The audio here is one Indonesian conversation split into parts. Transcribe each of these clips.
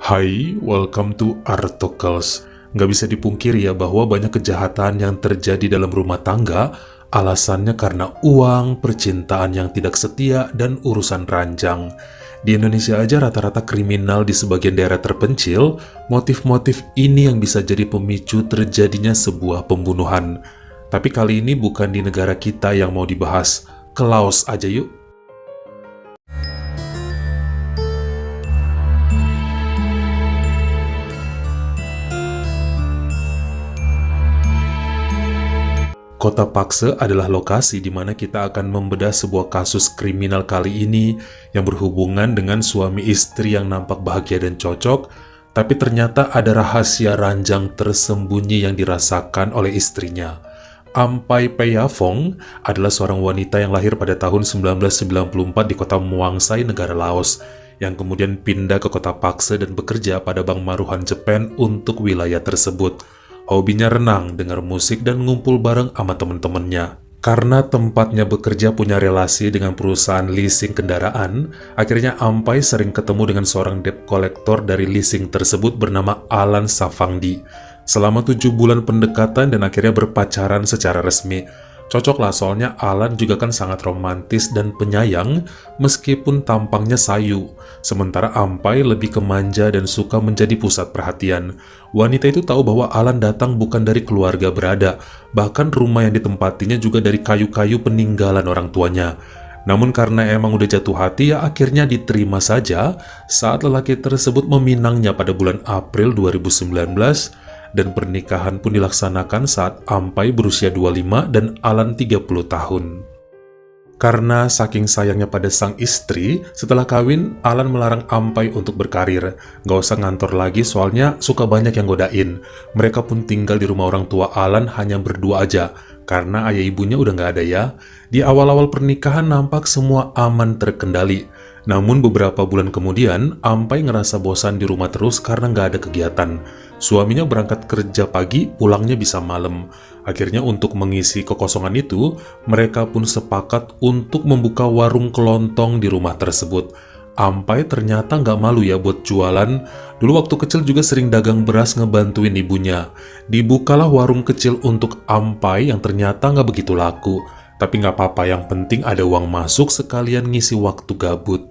Hai, welcome to Artocles. Nggak bisa dipungkiri ya bahwa banyak kejahatan yang terjadi dalam rumah tangga, alasannya karena uang, percintaan yang tidak setia, dan urusan ranjang. Di Indonesia aja rata-rata kriminal di sebagian daerah terpencil, motif-motif ini yang bisa jadi pemicu terjadinya sebuah pembunuhan. Tapi kali ini bukan di negara kita yang mau dibahas, ke Laos aja yuk. Kota Pakse adalah lokasi di mana kita akan membedah sebuah kasus kriminal kali ini yang berhubungan dengan suami istri yang nampak bahagia dan cocok, tapi ternyata ada rahasia ranjang tersembunyi yang dirasakan oleh istrinya. Ampai Peyafong adalah seorang wanita yang lahir pada tahun 1994 di kota Muangsai, negara Laos, yang kemudian pindah ke kota Pakse dan bekerja pada Bank Maruhan Jepang untuk wilayah tersebut. Hobinya renang, dengar musik, dan ngumpul bareng sama temen-temennya. Karena tempatnya bekerja punya relasi dengan perusahaan leasing kendaraan, akhirnya Ampai sering ketemu dengan seorang debt collector dari leasing tersebut bernama Alan Savangdi. Selama 7 bulan pendekatan dan akhirnya berpacaran secara resmi. Cocok lah, soalnya Alan juga kan sangat romantis dan penyayang meskipun tampangnya sayu. Sementara Ampai lebih kemanja dan suka menjadi pusat perhatian. Wanita itu tahu bahwa Alan datang bukan dari keluarga berada, bahkan rumah yang ditempatinya juga dari kayu-kayu peninggalan orang tuanya. Namun karena emang udah jatuh hati ya akhirnya diterima saja saat lelaki tersebut meminangnya pada bulan April 2019. Dan pernikahan pun dilaksanakan saat Ampai berusia 25 dan Alan 30 tahun. Karena saking sayangnya pada sang istri, setelah kawin, Alan melarang Ampai untuk berkarir. Gak usah ngantor lagi soalnya suka banyak yang godain. Mereka pun tinggal di rumah orang tua Alan hanya berdua aja, karena ayah ibunya udah gak ada ya. Di awal-awal pernikahan nampak semua aman terkendali. Namun beberapa bulan kemudian, Ampai ngerasa bosan di rumah terus karena gak ada kegiatan. Suaminya berangkat kerja pagi, pulangnya bisa malam. Akhirnya untuk mengisi kekosongan itu, mereka pun sepakat untuk membuka warung kelontong di rumah tersebut. Ampai ternyata nggak malu ya buat jualan. Dulu waktu kecil juga sering dagang beras ngebantuin ibunya. Dibukalah warung kecil untuk Ampai yang ternyata nggak begitu laku. Tapi nggak apa-apa, yang penting ada uang masuk sekalian ngisi waktu gabut.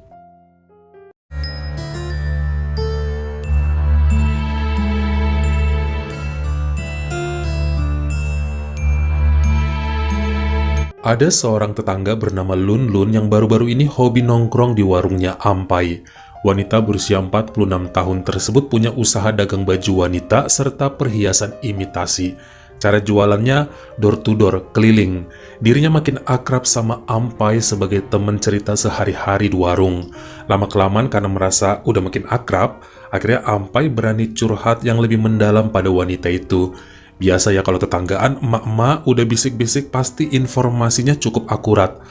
Ada seorang tetangga bernama Lun Lun yang baru-baru ini hobi nongkrong di warungnya Ampai. Wanita berusia 46 tahun tersebut punya usaha dagang baju wanita serta perhiasan imitasi. Cara jualannya door to door, keliling. Dirinya makin akrab sama Ampai sebagai teman cerita sehari-hari di warung. Lama-kelamaan karena merasa udah makin akrab, akhirnya Ampai berani curhat yang lebih mendalam pada wanita itu. Biasa ya kalau tetanggaan, emak-emak udah bisik-bisik pasti informasinya cukup akurat.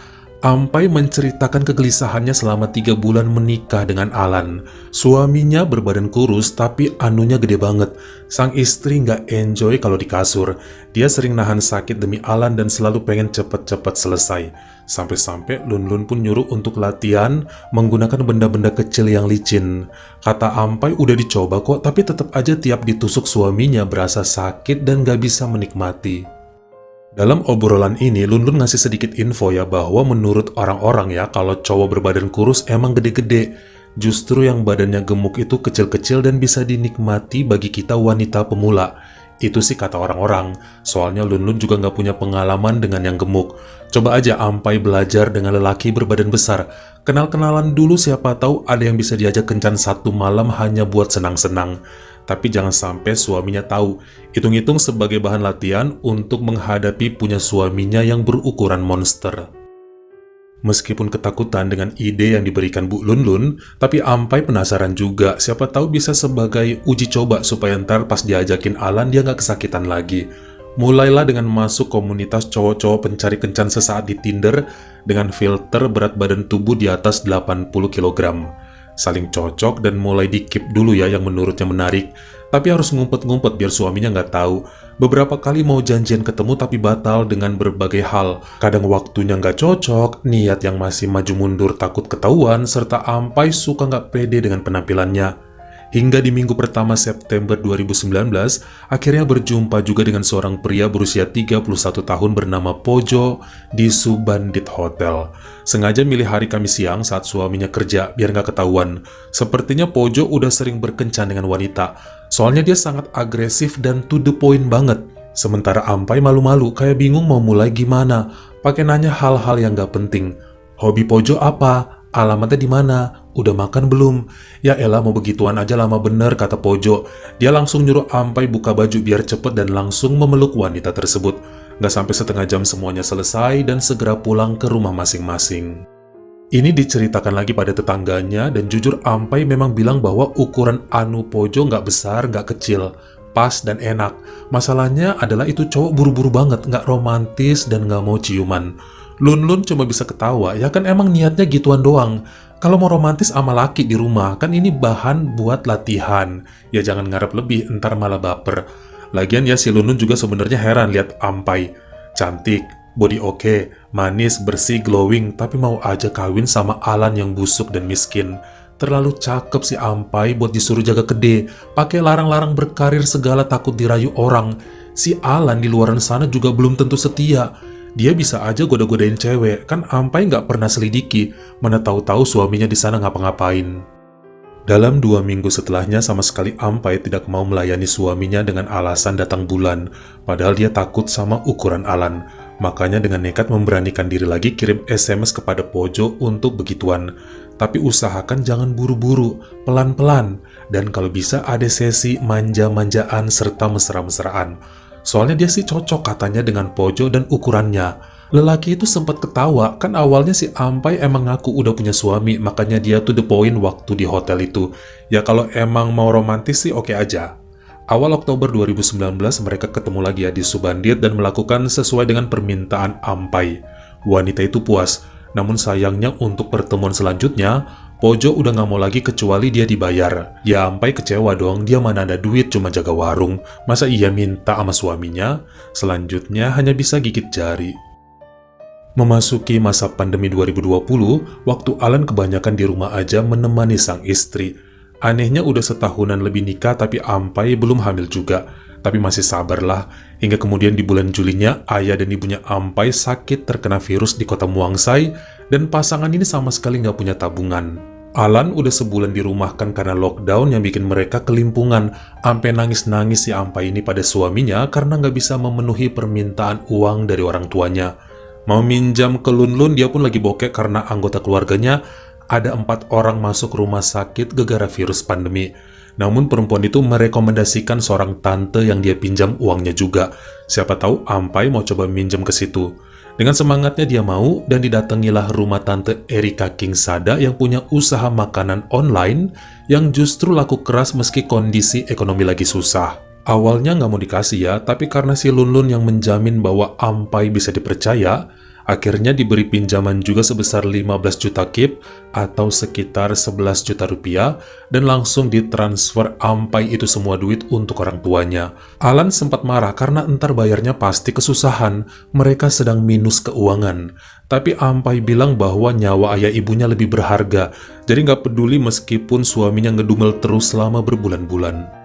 Ampai menceritakan kegelisahannya selama 3 bulan menikah dengan Alan. Suaminya berbadan kurus tapi anunya gede banget. Sang istri nggak enjoy kalau di kasur. Dia sering nahan sakit demi Alan dan selalu pengen cepet-cepet selesai. Sampai-sampai Lun Lun pun nyuruh untuk latihan menggunakan benda-benda kecil yang licin. Kata Ampai udah dicoba kok, tapi tetap aja tiap ditusuk suaminya berasa sakit dan gak bisa menikmati. Dalam obrolan ini, Lun Lun ngasih sedikit info ya bahwa menurut orang-orang ya kalau cowok berbadan kurus emang gede-gede. Justru yang badannya gemuk itu kecil-kecil dan bisa dinikmati bagi kita wanita pemula. Itu sih kata orang-orang, soalnya Lun Lun juga nggak punya pengalaman dengan yang gemuk. Coba aja Ampai belajar dengan lelaki berbadan besar. Kenal-kenalan dulu, siapa tahu ada yang bisa diajak kencan satu malam hanya buat senang-senang. Tapi jangan sampai suaminya tahu. Hitung-hitung sebagai bahan latihan untuk menghadapi punya suaminya yang berukuran monster. Meskipun ketakutan dengan ide yang diberikan Bu Lun Lun, tapi Ampai penasaran juga, siapa tahu bisa sebagai uji coba supaya ntar pas diajakin Alan dia nggak kesakitan lagi. Mulailah dengan masuk komunitas cowok-cowok pencari kencan sesaat di Tinder dengan filter berat badan tubuh di atas 80 kg. Saling cocok dan mulai di-keep dulu ya yang menurutnya menarik. Tapi harus ngumpet-ngumpet biar suaminya nggak tahu. Beberapa kali mau janjian ketemu tapi batal dengan berbagai hal. Kadang waktunya nggak cocok, niat yang masih maju mundur takut ketahuan, serta Ampai suka nggak pede dengan penampilannya. Hingga di minggu pertama September 2019, akhirnya berjumpa juga dengan seorang pria berusia 31 tahun bernama Pojo di Subandit Hotel. Sengaja milih hari Kamis siang saat suaminya kerja biar nggak ketahuan. Sepertinya Pojo udah sering berkencan dengan wanita. Soalnya dia sangat agresif dan to the point banget. Sementara Ampai malu-malu kayak bingung mau mulai gimana. Pakai nanya hal-hal yang nggak penting. Hobi Pojo apa? Alamatnya di mana? Udah makan belum? Ya elah mau begituan aja lama bener, kata Pojo. Dia langsung nyuruh Ampai buka baju biar cepet dan langsung memeluk wanita tersebut. Gak sampai setengah jam semuanya selesai dan segera pulang ke rumah masing-masing. Ini diceritakan lagi pada tetangganya dan jujur Ampai memang bilang bahwa ukuran anu Pojo gak besar, gak kecil. Pas dan enak. Masalahnya adalah itu cowok buru-buru banget, gak romantis dan gak mau ciuman. Lun cuma bisa ketawa, ya kan emang niatnya gituan doang. Kalau mau romantis sama laki di rumah, kan ini bahan buat latihan. Ya jangan ngarep lebih, entar malah baper. Lagian ya si Lun juga sebenarnya heran lihat Ampai. Cantik, body oke, manis, bersih, glowing, tapi mau aja kawin sama Alan yang busuk dan miskin. Terlalu cakep si Ampai buat disuruh jaga kede, pakai larang-larang berkarir segala takut dirayu orang. Si Alan di luaran sana juga belum tentu setia. Dia bisa aja goda-godain cewek, kan Ampai nggak pernah selidiki, mana tahu-tahu suaminya di sana ngapa-ngapain. Dalam 2 minggu setelahnya sama sekali Ampai tidak mau melayani suaminya dengan alasan datang bulan, padahal dia takut sama ukuran Alan. Makanya dengan nekat memberanikan diri lagi kirim SMS kepada Pojo untuk begituan. Tapi usahakan jangan buru-buru, pelan-pelan, dan kalau bisa ada sesi manja-manjaan serta mesra-mesraan. Soalnya dia sih cocok katanya dengan Pojo dan ukurannya. Lelaki itu sempat ketawa, kan awalnya si Ampai emang ngaku udah punya suami, makanya dia to the point waktu di hotel itu. Ya kalau emang mau romantis sih oke aja. Awal Oktober 2019 mereka ketemu lagi ya di Subandit dan melakukan sesuai dengan permintaan Ampai. Wanita itu puas, namun sayangnya untuk pertemuan selanjutnya, Pojo udah gak mau lagi kecuali dia dibayar. Ya Ampai kecewa dong, dia mana ada duit cuma jaga warung. Masa iya minta sama suaminya? Selanjutnya hanya bisa gigit jari. Memasuki masa pandemi 2020, waktu Alan kebanyakan di rumah aja menemani sang istri. Anehnya udah setahunan lebih nikah tapi Ampai belum hamil juga. Tapi masih sabarlah, hingga kemudian di bulan Julinya, ayah dan ibunya Ampai sakit terkena virus di kota Muangsai, dan pasangan ini sama sekali nggak punya tabungan. Alan udah sebulan dirumahkan karena lockdown yang bikin mereka kelimpungan, ampe nangis-nangis si Ampai ini pada suaminya karena nggak bisa memenuhi permintaan uang dari orang tuanya. Mau minjam ke Lun, dia pun lagi bokek karena anggota keluarganya ada 4 orang masuk rumah sakit gara-gara virus pandemi. Namun perempuan itu merekomendasikan seorang tante yang dia pinjam uangnya juga. Siapa tahu Ampai mau coba minjem ke situ. Dengan semangatnya dia mau dan didatangilah rumah tante Erika Kingsada yang punya usaha makanan online yang justru laku keras meski kondisi ekonomi lagi susah. Awalnya nggak mau dikasih ya, tapi karena si Lun yang menjamin bahwa Ampai bisa dipercaya, akhirnya diberi pinjaman juga sebesar 15 juta kip atau sekitar 11 juta rupiah dan langsung ditransfer Ampai itu semua duit untuk orang tuanya. Alan sempat marah karena entar bayarnya pasti kesusahan, mereka sedang minus keuangan. Tapi Ampai bilang bahwa nyawa ayah ibunya lebih berharga, jadi nggak peduli meskipun suaminya ngedumel terus selama berbulan-bulan.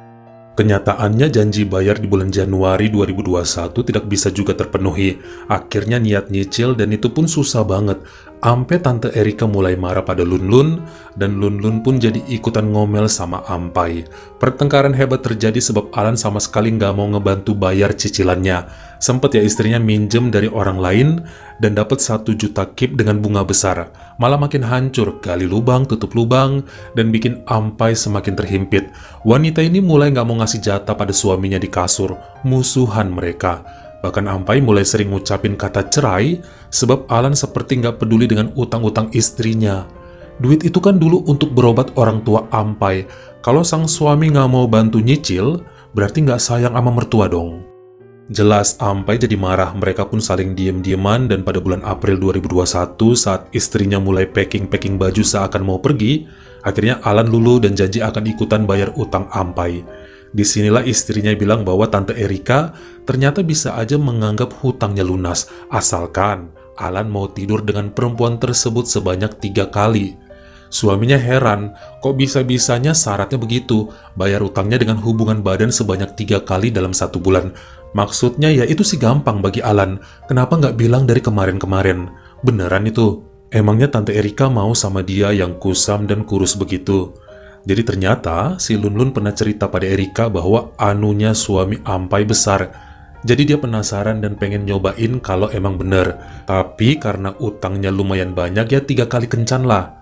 Kenyataannya janji bayar di bulan Januari 2021 tidak bisa juga terpenuhi. Akhirnya niat nyicil dan itu pun susah banget. Ampe tante Erika mulai marah pada Lun dan Lun pun jadi ikutan ngomel sama Ampai. Pertengkaran hebat terjadi sebab Alan sama sekali nggak mau ngebantu bayar cicilannya. Sempet ya istrinya minjem dari orang lain dan dapat 1 juta kip dengan bunga besar. Malah makin hancur, gali lubang, tutup lubang, dan bikin Ampai semakin terhimpit. Wanita ini mulai nggak mau ngasih jatah pada suaminya di kasur, musuhan mereka. Bahkan Ampai mulai sering ngucapin kata cerai, sebab Alan seperti nggak peduli dengan utang-utang istrinya. Duit itu kan dulu untuk berobat orang tua Ampai. Kalau sang suami nggak mau bantu nyicil, berarti nggak sayang sama mertua dong. Jelas Ampai jadi marah, mereka pun saling diem-dieman dan pada bulan April 2021 saat istrinya mulai packing baju seakan mau pergi, akhirnya Alan luluh dan janji akan ikutan bayar utang Ampai. Disinilah istrinya bilang bahwa tante Erika ternyata bisa aja menganggap hutangnya lunas, asalkan Alan mau tidur dengan perempuan tersebut sebanyak 3 kali. Suaminya heran, kok bisa-bisanya syaratnya begitu, bayar utangnya dengan hubungan badan sebanyak 3 kali dalam 1 bulan. Maksudnya ya itu sih gampang bagi Alan, kenapa nggak bilang dari kemarin-kemarin? Beneran itu, emangnya Tante Erika mau sama dia yang kusam dan kurus begitu? Jadi ternyata si Lunlun pernah cerita pada Erika bahwa anunya suami Ampai besar. Jadi dia penasaran dan pengen nyobain kalau emang bener. Tapi karena utangnya lumayan banyak ya 3 kali kencan lah.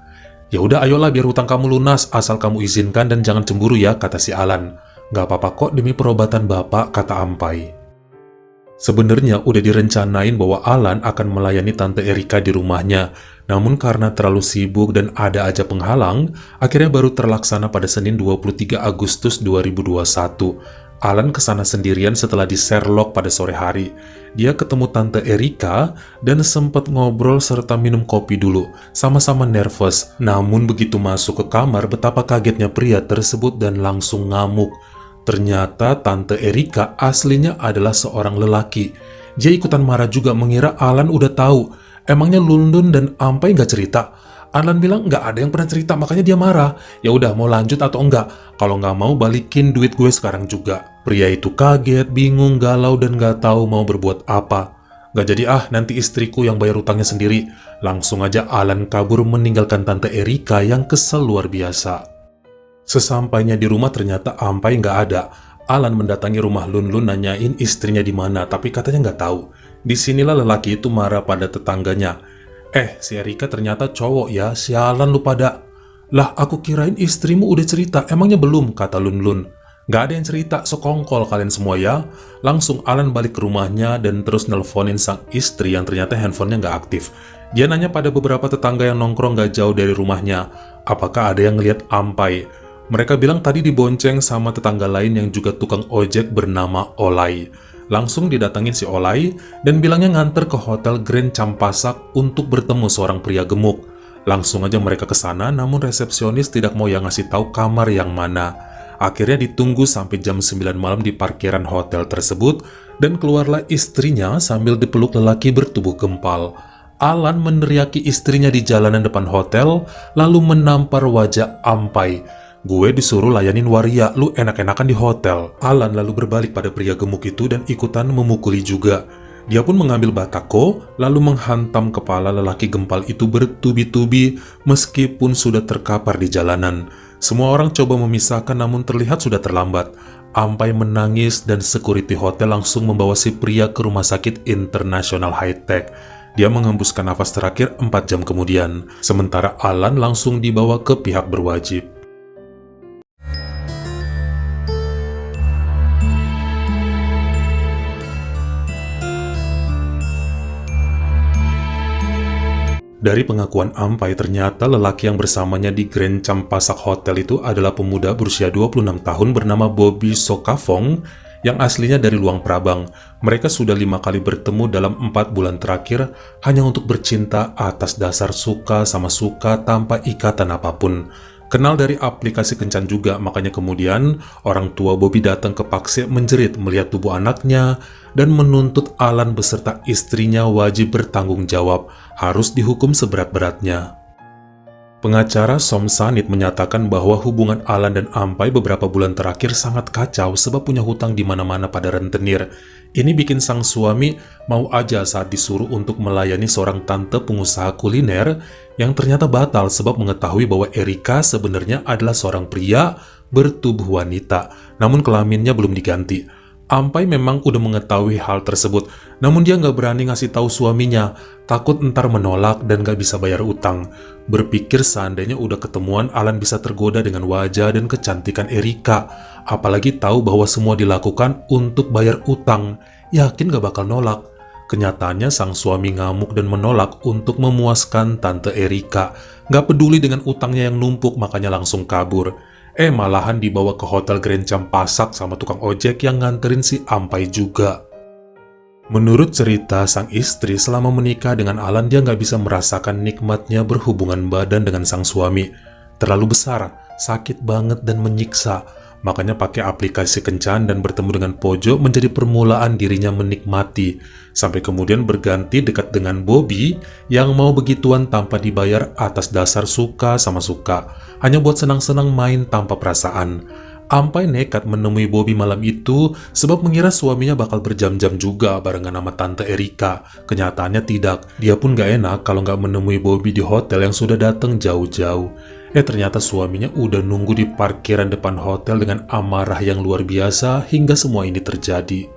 Ya udah ayolah biar utang kamu lunas asal kamu izinkan dan jangan cemburu ya, kata si Alan. Gak apa-apa kok demi perobatan bapak, kata Ampai. Sebenarnya udah direncanain bahwa Alan akan melayani Tante Erika di rumahnya. Namun karena terlalu sibuk dan ada aja penghalang, akhirnya baru terlaksana pada Senin 23 Agustus 2021. Alan kesana sendirian setelah di Sherlock pada sore hari. Dia ketemu Tante Erika dan sempat ngobrol serta minum kopi dulu. Sama-sama nervous. Namun begitu masuk ke kamar, betapa kagetnya pria tersebut dan langsung ngamuk. Ternyata Tante Erika aslinya adalah seorang lelaki. Dia ikutan marah juga mengira Alan udah tahu. Emangnya Lundun dan Ampai nggak cerita? Alan bilang nggak ada yang pernah cerita, makanya dia marah. Ya udah mau lanjut atau enggak? Kalau nggak mau balikin duit gue sekarang juga. Pria itu kaget, bingung, galau dan nggak tahu mau berbuat apa. Nggak jadi nanti istriku yang bayar utangnya sendiri. Langsung aja Alan kabur meninggalkan Tante Erika yang kesel luar biasa. Sesampainya di rumah ternyata Ampai nggak ada. Alan mendatangi rumah Lunlun nanyain istrinya di mana, tapi katanya nggak tahu. Disinilah lelaki itu marah pada tetangganya. Si Erika ternyata cowok ya, sialan lu pada. Lah aku kirain istrimu udah cerita, emangnya belum, kata Lunlun. Nggak ada yang cerita, sekongkol kalian semua ya. Langsung Alan balik ke rumahnya dan terus nelponin sang istri yang ternyata handphonenya nggak aktif. Dia nanya pada beberapa tetangga yang nongkrong nggak jauh dari rumahnya, apakah ada yang ngeliat Ampai. Mereka bilang tadi dibonceng sama tetangga lain yang juga tukang ojek bernama Olai. Langsung didatangin si Olai dan bilangnya nganter ke Hotel Grand Campasak untuk bertemu seorang pria gemuk. Langsung aja mereka ke sana, namun resepsionis tidak mau yang ngasih tahu kamar yang mana. Akhirnya ditunggu sampai jam 9 malam di parkiran hotel tersebut dan keluarlah istrinya sambil dipeluk lelaki bertubuh gempal. Alan meneriaki istrinya di jalanan depan hotel lalu menampar wajah Ampai. Gue disuruh layanin waria, lu enak-enakan di hotel. Alan lalu berbalik pada pria gemuk itu dan ikutan memukuli juga. Dia pun mengambil batako, lalu menghantam kepala lelaki gempal itu bertubi-tubi meskipun sudah terkapar di jalanan. Semua orang coba memisahkan namun terlihat sudah terlambat. Ampai menangis dan security hotel langsung membawa si pria ke rumah sakit internasional high-tech. Dia mengembuskan nafas terakhir 4 jam kemudian. Sementara Alan langsung dibawa ke pihak berwajib. Dari pengakuan Ampai, ternyata lelaki yang bersamanya di Grand Campasak Hotel itu adalah pemuda berusia 26 tahun bernama Bobby Sokafong yang aslinya dari Luang Prabang. Mereka sudah 5 kali bertemu dalam 4 bulan terakhir hanya untuk bercinta atas dasar suka sama suka tanpa ikatan apapun. Kenal dari aplikasi kencan juga, makanya kemudian orang tua Bobby datang ke Paksir menjerit melihat tubuh anaknya dan menuntut Alan beserta istrinya wajib bertanggung jawab, harus dihukum seberat-beratnya. Pengacara Som Sanit menyatakan bahwa hubungan Alan dan Ampai beberapa bulan terakhir sangat kacau sebab punya hutang di mana-mana pada rentenir. Ini bikin sang suami mau aja saat disuruh untuk melayani seorang tante pengusaha kuliner yang ternyata batal sebab mengetahui bahwa Erika sebenarnya adalah seorang pria bertubuh wanita, namun kelaminnya belum diganti. Ampai memang udah mengetahui hal tersebut, namun dia nggak berani ngasih tahu suaminya, takut ntar menolak dan nggak bisa bayar utang. Berpikir seandainya udah ketemuan, Alan bisa tergoda dengan wajah dan kecantikan Erika, apalagi tahu bahwa semua dilakukan untuk bayar utang, yakin gak bakal nolak. Kenyataannya sang suami ngamuk dan menolak untuk memuaskan Tante Erika, nggak peduli dengan utangnya yang numpuk makanya langsung kabur. Malahan dibawa ke Hotel Grand Campasak sama tukang ojek yang nganterin si Ampai juga. Menurut cerita sang istri, selama menikah dengan Alan dia nggak bisa merasakan nikmatnya berhubungan badan dengan sang suami. Terlalu besar, sakit banget dan menyiksa. Makanya pakai aplikasi kencan dan bertemu dengan Pojo menjadi permulaan dirinya menikmati, sampai kemudian berganti dekat dengan Bobby yang mau begituan tanpa dibayar atas dasar suka sama suka, hanya buat senang-senang main tanpa perasaan. Ampai nekat menemui Bobby malam itu sebab mengira suaminya bakal berjam-jam juga barengan sama Tante Erika. Kenyataannya tidak, dia pun gak enak kalau gak menemui Bobby di hotel yang sudah datang jauh-jauh. Ternyata suaminya udah nunggu di parkiran depan hotel dengan amarah yang luar biasa hingga semua ini terjadi.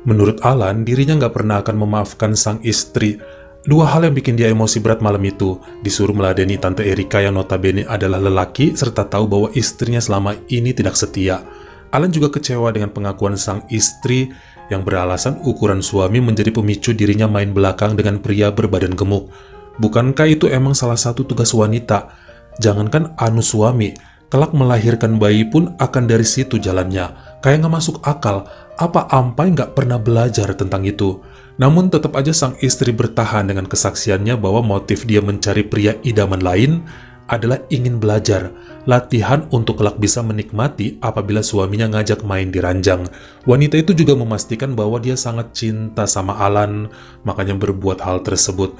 Menurut Alan, dirinya gak pernah akan memaafkan sang istri. Dua hal yang bikin dia emosi berat malam itu, disuruh meladeni Tante Erika yang notabene adalah lelaki, serta tahu bahwa istrinya selama ini tidak setia. Alan juga kecewa dengan pengakuan sang istri yang beralasan ukuran suami menjadi pemicu dirinya main belakang dengan pria berbadan gemuk. Bukankah itu emang salah satu tugas wanita? Jangankan anu suami, kelak melahirkan bayi pun akan dari situ jalannya. Kayak gak masuk akal, apa Ampai gak pernah belajar tentang itu? Namun tetap aja sang istri bertahan dengan kesaksiannya bahwa motif dia mencari pria idaman lain adalah ingin belajar, latihan untuk kelak bisa menikmati apabila suaminya ngajak main di ranjang. Wanita itu juga memastikan bahwa dia sangat cinta sama Alan, makanya berbuat hal tersebut.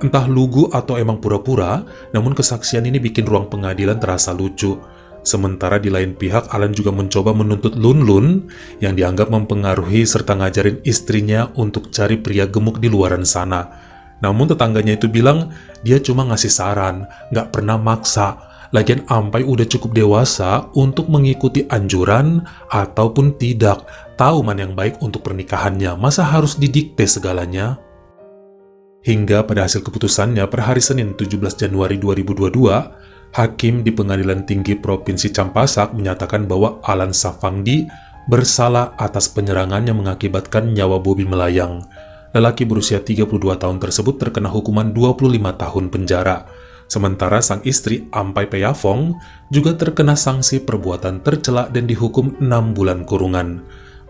Entah lugu atau emang pura-pura, namun kesaksian ini bikin ruang pengadilan terasa lucu. Sementara di lain pihak, Alan juga mencoba menuntut Lun Lun yang dianggap mempengaruhi serta ngajarin istrinya untuk cari pria gemuk di luaran sana. Namun tetangganya itu bilang dia cuma ngasih saran, gak pernah maksa. Lagian Ampai udah cukup dewasa untuk mengikuti anjuran ataupun tidak. Tahu mana yang baik untuk pernikahannya, masa harus didikte segalanya? Hingga pada hasil keputusannya per hari Senin 17 Januari 2022, Hakim di Pengadilan Tinggi Provinsi Campasak menyatakan bahwa Alan Safangdi bersalah atas penyerangan yang mengakibatkan nyawa Bobby melayang. Lelaki berusia 32 tahun tersebut terkena hukuman 25 tahun penjara. Sementara sang istri Ampai Peyafong juga terkena sanksi perbuatan tercela dan dihukum 6 bulan kurungan.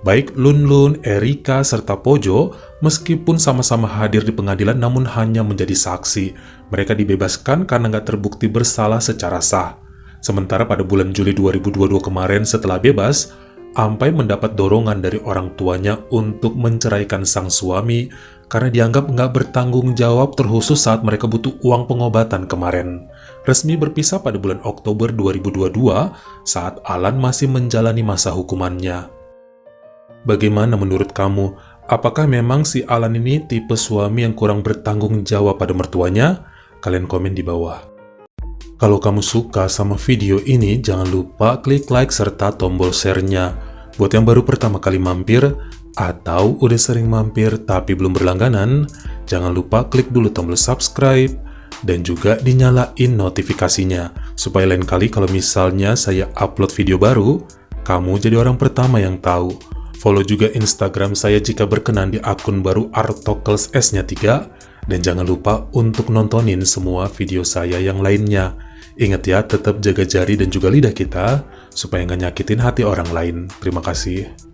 Baik Lun Lun, Erika, serta Pojo, meskipun sama-sama hadir di pengadilan namun hanya menjadi saksi. Mereka dibebaskan karena nggak terbukti bersalah secara sah. Sementara pada bulan Juli 2022 kemarin setelah bebas, Ampai mendapat dorongan dari orang tuanya untuk menceraikan sang suami karena dianggap nggak bertanggung jawab terkhusus saat mereka butuh uang pengobatan kemarin. Resmi berpisah pada bulan Oktober 2022 saat Alan masih menjalani masa hukumannya. Bagaimana menurut kamu? Apakah memang si Alan ini tipe suami yang kurang bertanggung jawab pada mertuanya? Kalian komen di bawah. Kalau kamu suka sama video ini, jangan lupa klik like serta tombol share-nya. Buat yang baru pertama kali mampir, atau udah sering mampir tapi belum berlangganan, jangan lupa klik dulu tombol subscribe, dan juga dinyalain notifikasinya, supaya lain kali kalau misalnya saya upload video baru, kamu jadi orang pertama yang tahu. Follow juga Instagram saya jika berkenan di akun baru Artokels S-nya 3, dan jangan lupa untuk nontonin semua video saya yang lainnya. Ingat ya, tetap jaga jari dan juga lidah kita, supaya nggak nyakitin hati orang lain. Terima kasih.